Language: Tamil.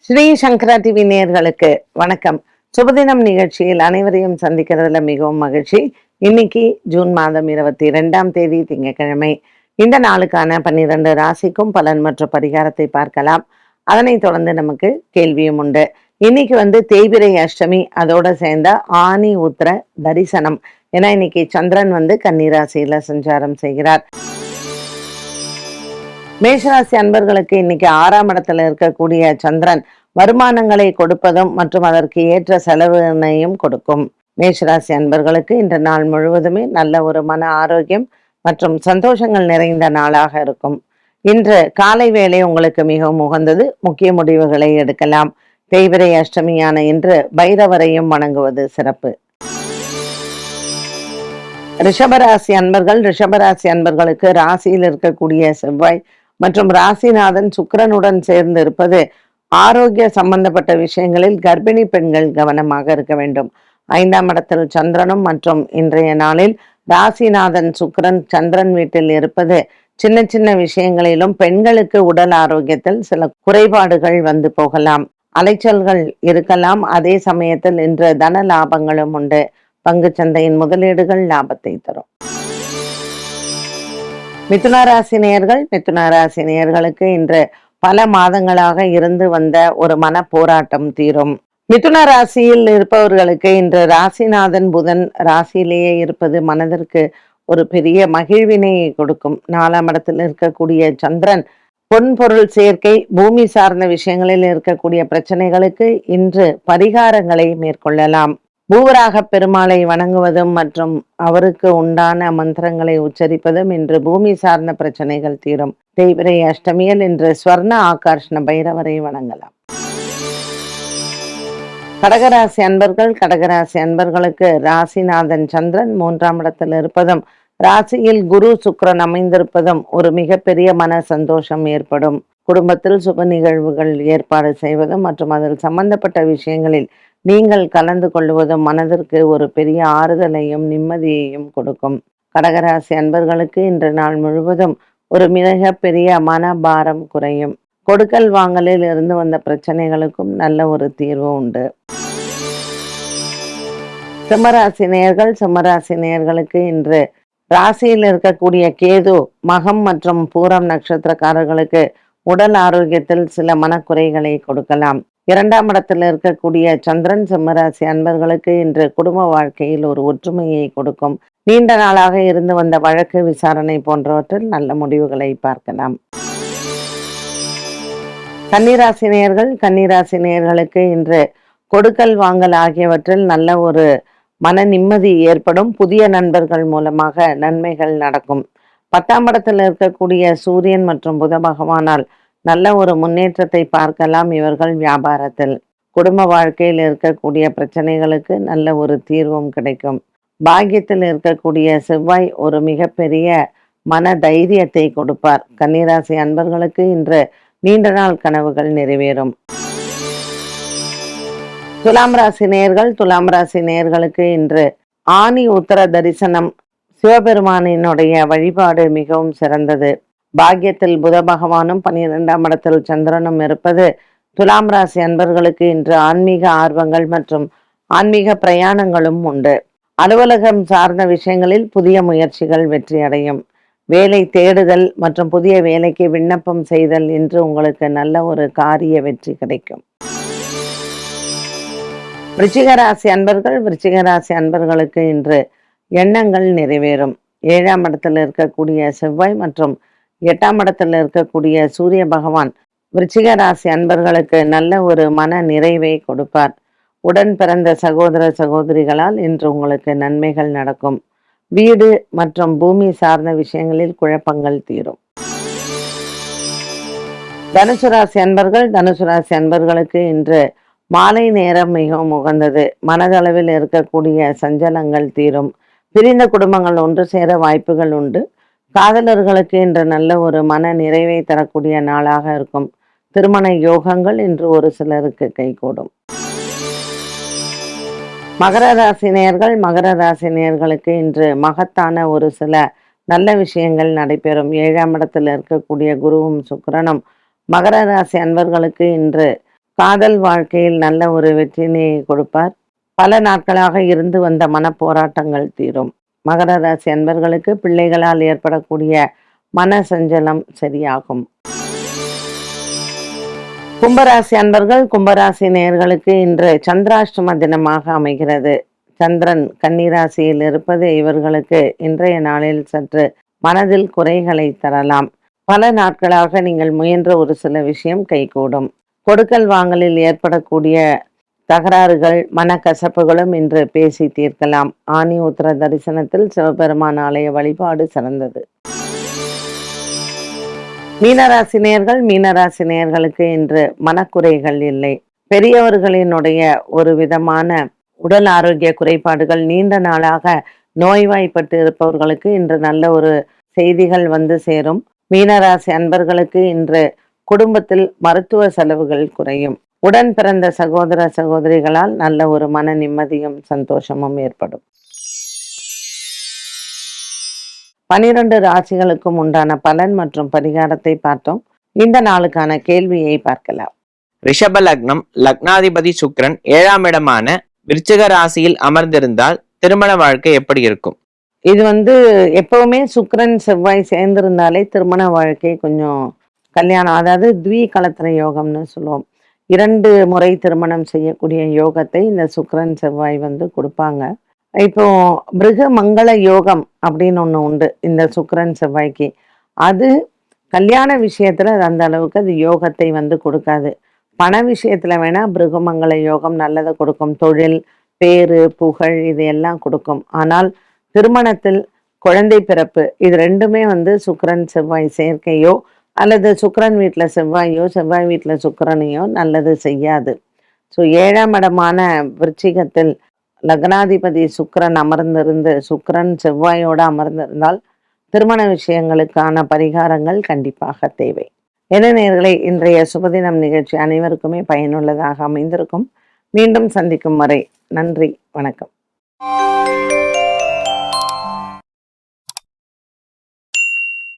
ஸ்ரீ சங்கரா டிவி நேயர்களுக்கு வணக்கம். சுபதினம் நிகழ்ச்சியில் அனைவரையும் சந்திக்கிறதுல மிகவும் மகிழ்ச்சி. இன்னைக்கு ஜூன் மாதம் 22ஆம் தேதி திங்கட்கிழமை. இந்த நாளுக்கான 12 ராசிக்கும் பலன் மற்றும் பரிகாரத்தை பார்க்கலாம். அதனைத் தொடர்ந்து நமக்கு கேள்வியும் உண்டு. இன்னைக்கு தேய்பிரை அஷ்டமி, அதோட சேர்ந்த ஆனி உத்திர தரிசனம். ஏன்னா இன்னைக்கு சந்திரன் கன்னிராசியில சஞ்சாரம் செய்கிறார். மேஷராசி அன்பர்களுக்கு இன்னைக்கு 6ஆம் இடத்துல இருக்கக்கூடிய சந்திரன் வருமானங்களை கொடுப்பதும் மற்றும் அதற்கு ஏற்ற செலவினையும் கொடுக்கும். மேஷராசி அன்பர்களுக்கு இன்று நாள் முழுவதுமே நல்ல ஒரு மன ஆரோக்கியம் மற்றும் சந்தோஷங்கள் நிறைந்த நாளாக இருக்கும். இன்று காலை வேளை உங்களுக்கு மிகவும் உகந்தது. முக்கிய முடிவுகளை எடுக்கலாம். தேய்பிரை அஷ்டமியான இன்று பைரவரையும் வணங்குவது சிறப்பு. ரிஷபராசி அன்பர்களுக்கு ராசியில் இருக்கக்கூடிய செவ்வாய் மற்றும் ராசிநாதன் சுக்கிரனுடன் சேர்ந்து இருப்பது ஆரோக்கிய சம்பந்தப்பட்ட விஷயங்களில் கர்ப்பிணி பெண்கள் கவனமாக இருக்க வேண்டும். 5ஆம் இடத்தில் சந்திரனும் மற்றும் இன்றைய நாளில் ராசிநாதன் சுக்கிரன் சந்திரன் வீட்டில் இருப்பது சின்ன சின்ன விஷயங்களிலும் பெண்களுக்கு உடல் ஆரோக்கியத்தில் சில குறைபாடுகள் போகலாம். அலைச்சல்கள் இருக்கலாம். அதே சமயத்தில் இன்று தன லாபங்களும் உண்டு. பங்கு சந்தையின் முதலீடுகள் லாபத்தை தரும். மிதுனராசி நேயர்களுக்கு இன்று பல மாதங்களாக இருந்து வந்த ஒரு மன போராட்டம் தீரும். மிதுன ராசியில் இருப்பவர்களுக்கு இன்று ராசிநாதன் புதன் ராசியிலேயே இருப்பது மனதிற்கு ஒரு பெரிய மகிழ்வினை கொடுக்கும். 4ஆம் இடத்தில் இருக்கக்கூடிய சந்திரன் பொன் பொருள் சேர்க்கை, பூமி சார்ந்த விஷயங்களில் இருக்கக்கூடிய பிரச்சனைகளுக்கு இன்று பரிகாரங்களை மேற்கொள்ளலாம். பூவராக பெருமாளை வணங்குவதும் மற்றும் அவருக்கு உண்டான மந்திரங்களை உச்சரிப்பதும் இன்று பூமி சார்ந்த பிரச்சனைகள் தீரும். தேய்பிரை அஷ்டமியில் இன்று ஸ்வர்ண ஆகர்ஷண பைரவரை வணங்கலாம். கடகராசி அன்பர்களுக்கு ராசிநாதன் சந்திரன் 3ஆம் இடத்தில் இருப்பதும் ராசியில் குரு சுக்கிரன் அமைந்திருப்பதும் ஒரு மிகப்பெரிய மன சந்தோஷம் ஏற்படும். குடும்பத்தில் சுப நிகழ்வுகள் ஏற்பாடு செய்வதும் மற்றும் அதில் சம்பந்தப்பட்ட விஷயங்களில் நீங்கள் கலந்து கொள்வதும் மனதிற்கு ஒரு பெரிய ஆறுதலையும் நிம்மதியையும் கொடுக்கும். கடகராசி அன்பர்களுக்கு இன்று நாள் முழுவதும் ஒரு மிக பெரிய மனபாரம் குறையும். கொடுக்கல் வாங்கலில் இருந்து வந்த பிரச்சனைகளுக்கும் நல்ல ஒரு தீர்வு உண்டு. சிம்மராசி நேயர்களுக்கு இன்று ராசியில் இருக்கக்கூடிய கேது மகம் மற்றும் பூரம் நட்சத்திரக்காரர்களுக்கு உடல் ஆரோக்கியத்தில் சில மனக்குறைகளை கொடுக்கலாம். 2ஆம் இடத்தில் இருக்கக்கூடிய சந்திரன் சிம்மராசி அன்பர்களுக்கு இன்று குடும்ப வாழ்க்கையில் ஒரு ஒற்றுமையை கொடுக்கும். நீண்ட நாளாக இருந்து வந்த வழக்கு விசாரணை போன்றவற்றில் நல்ல முடிவுகளை பார்க்கலாம். கன்னிராசி நேயர்களுக்கு இன்று கொடுக்கல் வாங்கல் ஆகியவற்றில் நல்ல ஒரு மன நிம்மதி ஏற்படும். புதிய நண்பர்கள் மூலமாக நன்மைகள் நடக்கும். 10ஆம் இடத்தில் இருக்கக்கூடிய சூரியன் மற்றும் புத பகவானால் நல்ல ஒரு முன்னேற்றத்தை பார்க்கலாம். இவர்கள் வியாபாரத்தில், குடும்ப வாழ்க்கையில் இருக்கக்கூடிய பிரச்சனைகளுக்கு நல்ல ஒரு தீர்வும் கிடைக்கும். பாக்கியத்தில் இருக்கக்கூடிய செவ்வாய் ஒரு மிகப்பெரிய மன தைரியத்தை கொடுப்பார். கன்னிராசி அன்பர்களுக்கு இன்று நீண்ட நாள் கனவுகள் நிறைவேறும். துலாம் ராசி நேயர்களுக்கு இன்று ஆனி உத்தர தரிசனம், சிவபெருமானினுடைய வழிபாடு மிகவும் சிறந்தது. பாக்கியத்தில் புத பகவானும் 12ஆம் இடத்தில் சந்திரனும் இருப்பது துலாம் ராசி அன்பர்களுக்கு இன்று ஆன்மீக ஆர்வங்கள் மற்றும் ஆன்மீக பிரயாணங்களும் உண்டு. அலுவலகம் சார்ந்த விஷயங்களில் புதிய முயற்சிகள் வெற்றி அடையும். வேலை தேடுதல் மற்றும் புதிய வேலைக்கு விண்ணப்பம் செய்தல் இன்று உங்களுக்கு நல்ல ஒரு காரிய வெற்றி கிடைக்கும். விருச்சிக ராசி அன்பர்களுக்கு இன்று எண்ணங்கள் நிறைவேறும். 7ஆம் இடத்தில் இருக்கக்கூடிய செவ்வாய் மற்றும் 8ஆம் இடத்தில் இருக்கக்கூடிய சூரிய பகவான் விருச்சிக ராசி அன்பர்களுக்கு நல்ல ஒரு மன நிறைவை கொடுப்பார். உடன் பிறந்த சகோதர சகோதரிகளால் இன்று உங்களுக்கு நன்மைகள் நடக்கும். வீடு மற்றும் பூமி சார்ந்த விஷயங்களில் குழப்பங்கள் தீரும். தனுசு ராசி அன்பர்களுக்கு இன்று மாலை நேரம் மிகவும் உகந்தது. மனதளவில் இருக்கக்கூடிய சஞ்சலங்கள் தீரும். பிரிந்த குடும்பங்கள் ஒன்று சேர வாய்ப்புகள் உண்டு. காதலர்களுக்கு இன்று நல்ல ஒரு மன நிறைவை தரக்கூடிய நாளாக இருக்கும். திருமண யோகங்கள் இன்று ஒரு சிலருக்கு கைகூடும். மகர ராசி நேயர்களுக்கு இன்று மகத்தான ஒரு சில நல்ல விஷயங்கள் நடைபெறும். 7ஆம் இடத்தில் இருக்கக்கூடிய குருவும் சுக்கிரனும் மகர ராசி அன்பர்களுக்கு இன்று காதல் வாழ்க்கையில் நல்ல ஒரு வெற்றினை கொடுப்பார். பல நாட்களாக இருந்து வந்த மனப்போராட்டங்கள் தீரும். மகர ராசி அன்பர்களுக்கு பிள்ளைகளால் ஏற்படக்கூடிய மன சஞ்சலம் சரியாகும். கும்பராசி அன்பர்கள், கும்பராசி நேயர்களுக்கு இன்று சந்திராஷ்டம தினமாக அமைகிறது. சந்திரன் கன்னிராசியில் இருப்பது இவர்களுக்கு இன்றைய நாளில் சற்று மனதில் குறைகளை தரலாம். பல நாட்களாக நீங்கள் முயன்ற ஒரு சில விஷயம் கைகூடும். கொடுக்கல் வாங்கலில் ஏற்படக்கூடிய தகராறுகள், மனக்கசப்புகளும் இன்று பேசி தீர்க்கலாம். ஆனி உத்திர தரிசனத்தில் சிவபெருமான் ஆலய வழிபாடு சிறந்தது. மீனராசினியர்கள், மீனராசினியர்களுக்கு இன்று மனக்குறைகள் இல்லை. பெரியவர்களினுடைய ஒரு விதமான உடல் ஆரோக்கிய குறைபாடுகள், நீண்ட நாளாக நோய்வாய்ப்பட்டு இருப்பவர்களுக்கு இன்று நல்ல ஒரு செய்திகள் வந்து சேரும். மீனராசி அன்பர்களுக்கு இன்று குடும்பத்தில் மருத்துவ செலவுகள் குறையும். உடன் பிறந்த சகோதர சகோதரிகளால் நல்ல ஒரு மன நிம்மதியும் சந்தோஷமும் ஏற்படும். 12 ராசிகளுக்கும் உண்டான பலன் மற்றும் பரிகாரத்தை பார்த்தோம். இந்த நாளுக்கான கேள்வியை பார்க்கலாம். ரிஷப லக்னம், லக்னாதிபதி சுக்கிரன் 7ஆம் இடமான விருச்சிக ராசியில் அமர்ந்திருந்தால் திருமண வாழ்க்கை எப்படி இருக்கும்? இது எப்பவுமே சுக்கிரன் செவ்வாய் சேர்ந்திருந்தாலே திருமண வாழ்க்கை கொஞ்சம் கல்யாணம், அதாவது த்விகலத்திர யோகம்னு சொல்லுவோம். 2 முறை திருமணம் செய்யக்கூடிய யோகத்தை இந்த சுக்கிரன் செவ்வாய் கொடுப்பாங்க. இப்போ மிருக மங்கள யோகம் அப்படின்னு ஒண்ணு உண்டு இந்த சுக்கிரன் செவ்வாய்க்கு. அது கல்யாண விஷயத்துல அது அந்த அளவுக்கு அது யோகத்தை கொடுக்காது. பண விஷயத்துல வேணா பிருகமங்கள யோகம் நல்லதை கொடுக்கும். தொழில், பேரு, புகழ் இது எல்லாம் கொடுக்கும். ஆனால் திருமணத்தில் குழந்தை பிறப்பு இது ரெண்டுமே சுக்கிரன் செவ்வாய் சேர்க்கையோ அல்லது சுக்கிரன் வீட்டுல செவ்வாயோ செவ்வாய் வீட்டுல சுக்கிரனையோ நல்லது செய்யாது. ஸோ 7ஆம் இடமான விருச்சிகத்தில் லக்னாதிபதி சுக்கிரன் அமர்ந்திருந்து சுக்கிரன் செவ்வாயோடு அமர்ந்திருந்தால் திருமண விஷயங்களுக்கான பரிகாரங்கள் கண்டிப்பாக தேவை. என்ன நேயர்களே, இன்றைய சுபதினம் நிகழ்ச்சி அனைவருக்குமே பயனுள்ளதாக அமைந்திருக்கும். மீண்டும் சந்திக்கும் வரை நன்றி, வணக்கம்.